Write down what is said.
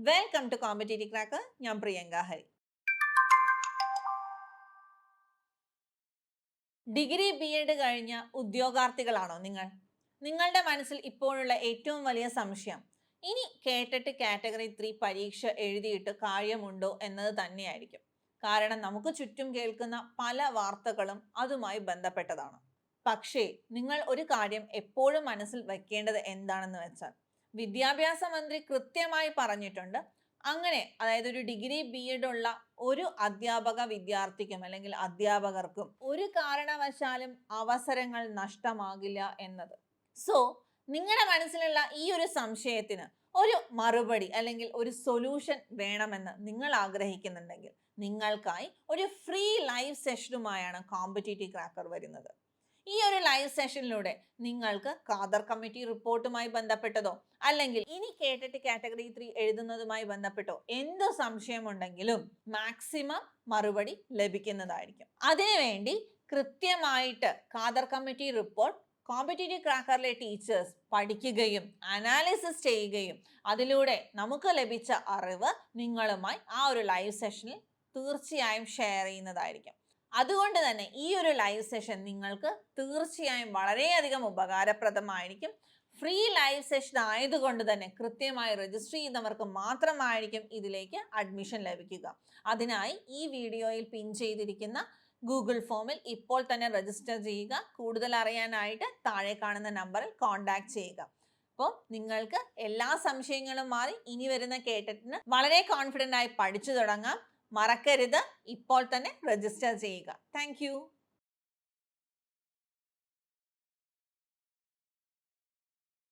Welcome to competitive cracker. ഞാൻ Priyanka Hari. Degree BEd കഴിഞ്ഞ ഉദ്യോഗാർത്ഥികളാണോ നിങ്ങൾ? നിങ്ങളുടെ മനസ്സിൽ ഇപ്പോഴുള്ള ഏറ്റവും വലിയ സംശയം ഇനി കേട്ടിട്ട് കാറ്റഗറി 3 പരീക്ഷ എഴുതിയിട്ട് കാര്യമുണ്ടോ എന്നത് തന്നെയായിരിക്കും. കാരണം നമുക്ക് ചുറ്റും കേൾക്കുന്ന പല വാർത്തകളും അതുമായി ബന്ധപ്പെട്ടതാണ്. പക്ഷേ നിങ്ങൾ ഒരു കാര്യം എപ്പോഴും മനസ്സിൽ വെക്കേണ്ടത് എന്താണെന്ന് വെച്ചാൽ, വിദ്യാഭ്യാസ മന്ത്രി കൃത്യമായി പറഞ്ഞിട്ടുണ്ട്, അങ്ങനെ അതായത് ഒരു ഡിഗ്രി BEd ഉള്ള ഒരു അധ്യാപക വിദ്യാർത്ഥിക്കും അല്ലെങ്കിൽ അധ്യാപകർക്കും ഒരു കാരണവശാലും അവസരങ്ങൾ നഷ്ടമാകില്ല എന്നത്. സോ നിങ്ങളുടെ മനസ്സിലുള്ള ഈ ഒരു സംശയത്തിന് ഒരു മറുപടി അല്ലെങ്കിൽ ഒരു സൊല്യൂഷൻ വേണമെന്ന് നിങ്ങൾ ആഗ്രഹിക്കുന്നുണ്ടെങ്കിൽ നിങ്ങൾക്കായി ഒരു ഫ്രീ ലൈവ് സെഷനുമായാണ് കോമ്പറ്റേറ്റീവ് ക്രാക്കർ വരുന്നത്. ഈ ഒരു ലൈവ് സെഷനിലൂടെ നിങ്ങൾക്ക് ഖാദർ കമ്മിറ്റി റിപ്പോർട്ടുമായി ബന്ധപ്പെട്ടതോ അല്ലെങ്കിൽ ഇനി കേട്ടിട്ട് കാറ്റഗറി 3 എഴുതുന്നതുമായി ബന്ധപ്പെട്ടോ എന്ത് സംശയമുണ്ടെങ്കിലും മാക്സിമം മറുപടി ലഭിക്കുന്നതായിരിക്കും. അതിനുവേണ്ടി കൃത്യമായിട്ട് ഖാദർ കമ്മിറ്റി റിപ്പോർട്ട് കോമ്പറ്റേറ്റീവ് ക്രാക്കറിലെ ടീച്ചേഴ്സ് പഠിക്കുകയും അനാലിസിസ് ചെയ്യുകയും അതിലൂടെ നമുക്ക് ലഭിച്ച അറിവ് നിങ്ങളുമായി ആ ഒരു ലൈവ് സെഷനിൽ തീർച്ചയായും ഷെയർ ചെയ്യുന്നതായിരിക്കും. അതുകൊണ്ട് തന്നെ ഈ ഒരു ലൈവ് സെഷൻ നിങ്ങൾക്ക് തീർച്ചയായും വളരെയധികം ഉപകാരപ്രദമായിരിക്കും. ഫ്രീ ലൈവ് സെഷൻ ആയതുകൊണ്ട് തന്നെ കൃത്യമായി രജിസ്റ്റർ ചെയ്യുന്നവർക്ക് മാത്രമായിരിക്കും ഇതിലേക്ക് അഡ്മിഷൻ ലഭിക്കുക. അതിനായി ഈ വീഡിയോയിൽ പിൻ ചെയ്തിരിക്കുന്ന ഗൂഗിൾ ഫോമിൽ ഇപ്പോൾ തന്നെ രജിസ്റ്റർ ചെയ്യുക. കൂടുതൽ അറിയാനായിട്ട് താഴെ കാണുന്ന നമ്പറിൽ കോൺടാക്ട് ചെയ്യുക. അപ്പോൾ നിങ്ങൾക്ക് എല്ലാ സംശയങ്ങളും മാറി ഇനി വരുന്ന കേട്ടിട്ടിന് വളരെ കോൺഫിഡൻ്റ് ആയി പഠിച്ചു തുടങ്ങാം. മറക്കരുത്, ഇപ്പോൾ തന്നെ രജിസ്റ്റർ ചെയ്യുക. താങ്ക്